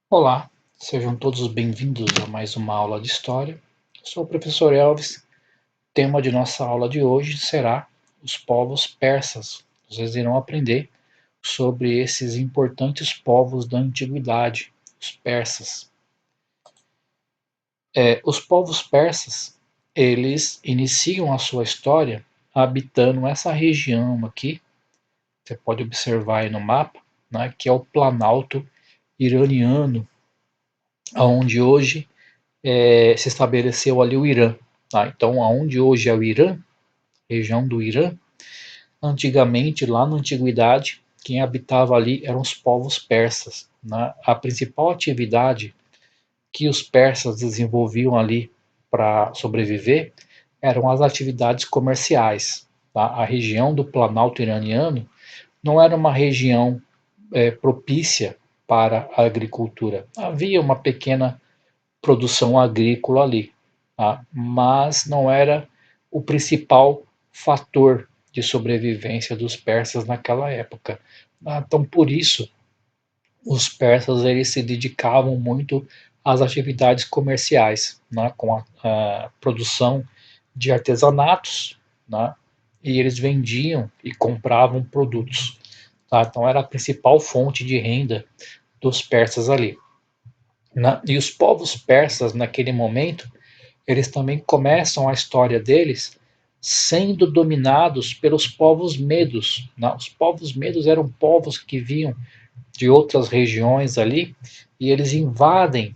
Olá, sejam todos bem-vindos a mais uma aula de História. Sou o professor Elvis. O tema de nossa aula de hoje será os povos persas. Vocês irão aprender sobre esses importantes povos da antiguidade, os persas. Os povos persas, eles iniciam a sua história habitando essa região aqui. Você pode observar aí no mapa, né, que é o Planalto Iraniano, onde hoje se estabeleceu ali o Irã. Tá? Então, aonde hoje é o Irã, região do Irã, antigamente, lá na antiguidade, quem habitava ali eram os povos persas. Né? A principal atividade que os persas desenvolviam ali para sobreviver eram as atividades comerciais. Tá? A região do Planalto Iraniano não era uma região propícia para a agricultura. Havia uma pequena produção agrícola ali, tá? Mas não era o principal fator de sobrevivência dos persas naquela época. Então, por isso, os persas eles se dedicavam muito às atividades comerciais, né, com a produção de artesanatos, né, e eles vendiam e compravam produtos. Tá? Então, era a principal fonte de renda dos persas ali. E os povos persas, naquele momento, eles também começam a história deles sendo dominados pelos povos medos. Né? Os povos medos eram povos que vinham de outras regiões ali e eles invadem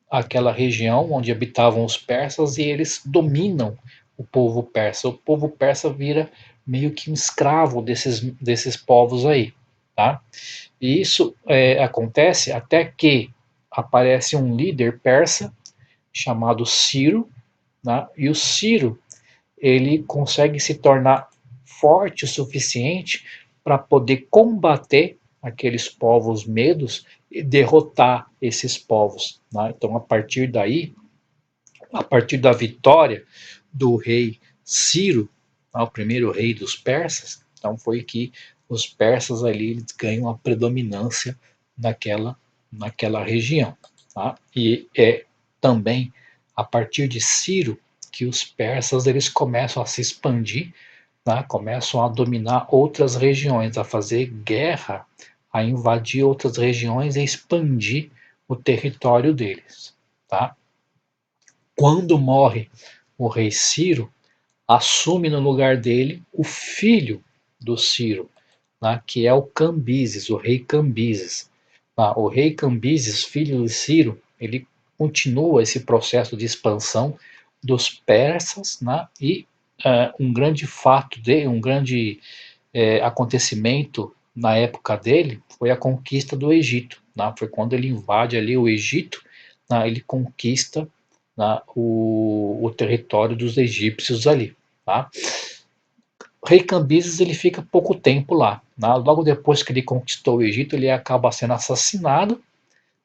aquela região onde habitavam os persas e eles dominam o povo persa. O povo persa vira meio que um escravo desses povos aí. Tá? E isso acontece até que aparece um líder persa chamado Ciro, né? E o Ciro ele consegue se tornar forte o suficiente para poder combater aqueles povos medos e derrotar esses povos. Né? Então, a partir daí, a partir da vitória do rei Ciro, né, o primeiro rei dos persas, então foi que os persas ali eles ganham a predominância naquela região. Tá? E é também a partir de Ciro que os persas eles começam a se expandir, né? Começam a dominar outras regiões, a fazer guerra, a invadir outras regiões e expandir o território deles. Tá? Quando morre o rei Ciro, assume no lugar dele o filho do Ciro, né, que é o Cambises, o rei Cambises. O rei Cambises, filho de Ciro, ele continua esse processo de expansão dos persas, né, e um grande fato, um grande acontecimento na época dele foi a conquista do Egito. Né, foi quando ele invade ali o Egito, né, ele conquista, né, o território dos egípcios ali. Tá? O rei Cambises ele fica pouco tempo lá. Né? Logo depois que ele conquistou o Egito, ele acaba sendo assassinado.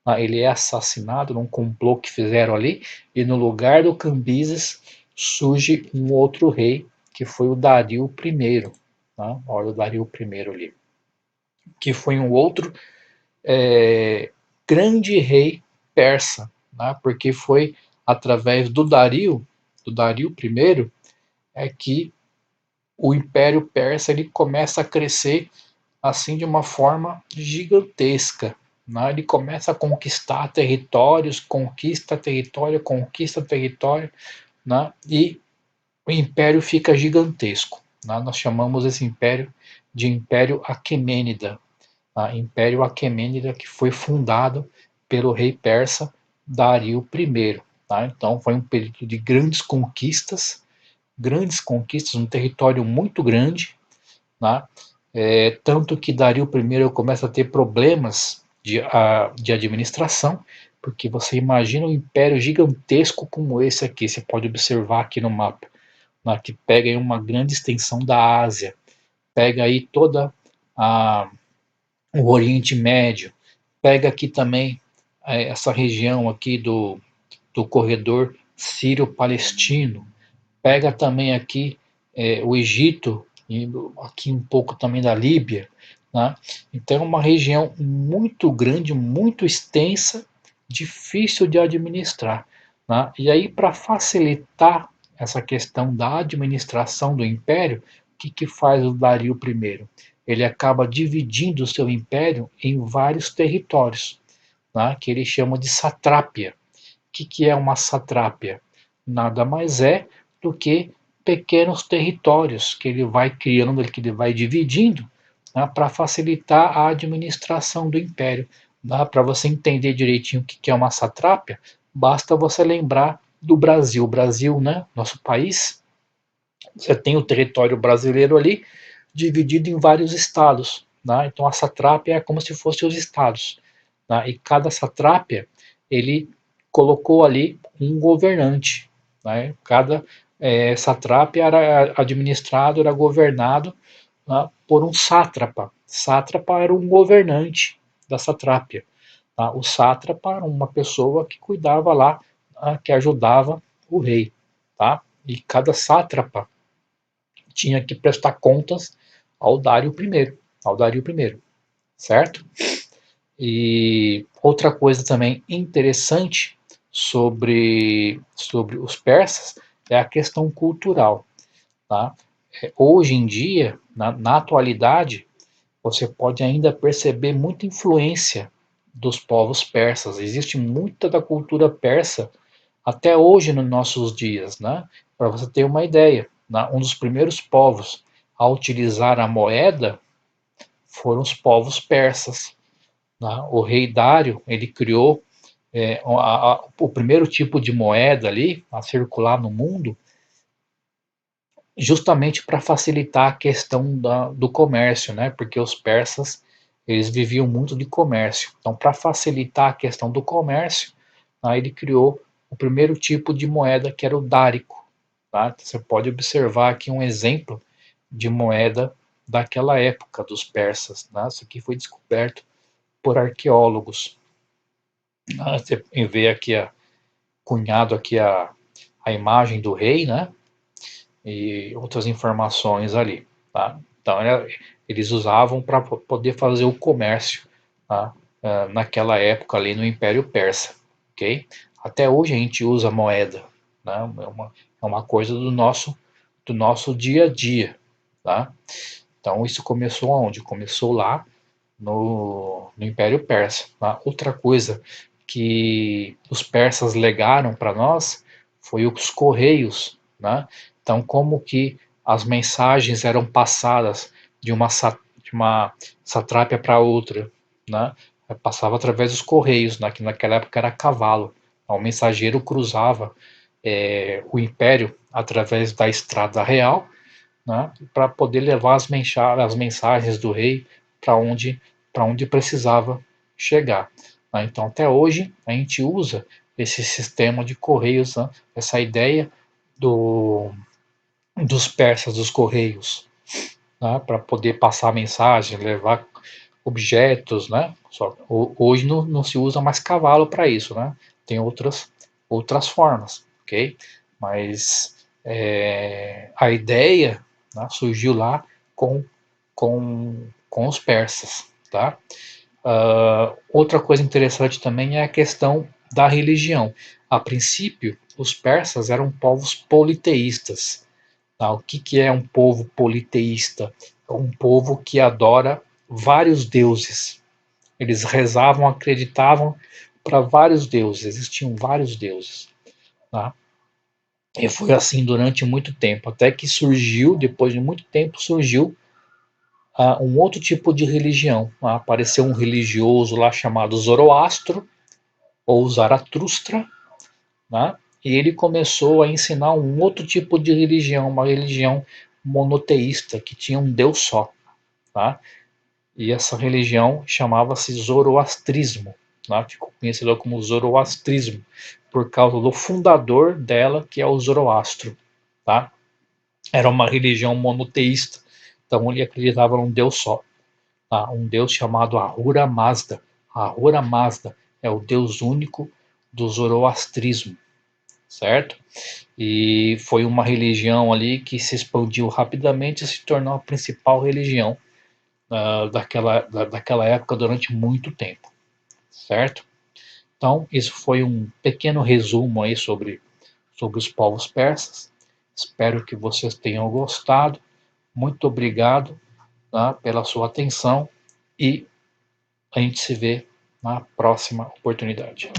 Né? Ele é assassinado num complô que fizeram ali, e no lugar do Cambises surge um outro rei, que foi o Dario I. Né? Olha o Dario I ali. Que foi um outro grande rei persa, né? Porque foi através do Dario I, é que o Império Persa ele começa a crescer assim de uma forma gigantesca. Né? Ele começa a conquistar territórios, conquista território, conquista território, né? E o império fica gigantesco. Né? Nós chamamos esse império de Império Aquemênida. Tá? Império Aquemênida que foi fundado pelo rei persa Dario I. Tá? Então foi um período de grandes conquistas, um território muito grande, né? Tanto que Dario I começa a ter problemas de administração, porque você imagina um império gigantesco como esse aqui, você pode observar aqui no mapa, né, que pega aí uma grande extensão da Ásia, pega aí toda o Oriente Médio, pega aqui também essa região aqui do corredor sírio-palestino, pega também aqui o Egito, indo aqui um pouco também da Líbia, né? Então é uma região muito grande, muito extensa difícil de administrar, né? E aí, para facilitar essa questão da administração do império, o que faz o Dario I? Ele acaba dividindo o seu império em vários territórios, né, que ele chama de satrápia. O que é uma satrápia? Nada mais é do que pequenos territórios que ele vai criando, que ele vai dividindo, né, para facilitar a administração do império. Para você entender direitinho o que é uma satrápia, basta você lembrar do Brasil. O Brasil, né, nosso país, você tem o território brasileiro ali dividido em vários estados. Né? Então a satrápia é como se fossem os estados. Né? E cada satrápia, ele colocou ali um governante. Né? Cada satrápia era administrado, era governado, né, por um sátrapa. Sátrapa era um governante da satrápia. Tá? O sátrapa era uma pessoa que cuidava lá, que ajudava o rei. Tá? E cada sátrapa tinha que prestar contas ao Dário I, certo? E outra coisa também interessante sobre os persas é a questão cultural. Tá? Hoje em dia, na atualidade, você pode ainda perceber muita influência dos povos persas. Existe muita da cultura persa até hoje nos nossos dias. Né? Para você ter uma ideia, um dos primeiros povos a utilizar a moeda foram os povos persas. Né? O rei Dário, ele criou o primeiro tipo de moeda ali a circular no mundo, justamente para facilitar a questão do comércio, né? Porque os persas, eles viviam muito de comércio. Então, para facilitar a questão do comércio, ele criou o primeiro tipo de moeda, que era o dárico. Tá? Você pode observar aqui um exemplo de moeda daquela época dos persas. Né? Isso aqui foi descoberto por arqueólogos. Você vê aqui cunhado aqui a imagem do rei, né? E outras informações ali. Tá? Então, eles usavam para poder fazer o comércio, tá? Naquela época ali no Império Persa. Okay? Até hoje a gente usa moeda. Né? É uma coisa do nosso dia a dia. Tá? Então, isso começou aonde? Começou lá no Império Persa. Tá? Outra coisa que os persas legaram para nós foi os correios. Né? Então, como que as mensagens eram passadas de uma satrápia para outra, né? Passava através dos correios, né? Que naquela época era cavalo. Então, o mensageiro cruzava o império através da estrada real, né? Para poder levar as mensagens do rei para onde precisava chegar. Né? Então, até hoje, a gente usa esse sistema de correios, né? Essa ideia dos persas, dos correios, né, para poder passar mensagem, levar objetos, né? Hoje não se usa mais cavalo para isso, né? Tem outras formas, ok? Mas a ideia, né, surgiu lá com os persas, tá? Outra coisa interessante também é a questão da religião. A princípio, os persas eram povos politeístas. Tá? O que é um povo politeísta? É um povo que adora vários deuses. Eles rezavam, acreditavam para vários deuses, existiam vários deuses. Tá? E foi assim durante muito tempo, até que surgiu, depois de muito tempo, surgiu um outro tipo de religião. Apareceu um religioso lá chamado Zoroastro, ou Zaratustra, né? E ele começou a ensinar um outro tipo de religião, uma religião monoteísta, que tinha um Deus só. Tá? E essa religião chamava-se Zoroastrismo, tá? Ficou conhecida como Zoroastrismo, por causa do fundador dela, que é o Zoroastro. Tá? Era uma religião monoteísta, então ele acreditava num Deus só. Tá? Um Deus chamado Ahura Mazda. Ahura Mazda é o Deus único do Zoroastrismo, certo? E foi uma religião ali que se expandiu rapidamente e se tornou a principal religião daquela época durante muito tempo, certo? Então, isso foi um pequeno resumo aí sobre os povos persas. Espero que vocês tenham gostado. Muito obrigado, tá, pela sua atenção e a gente se vê na próxima oportunidade.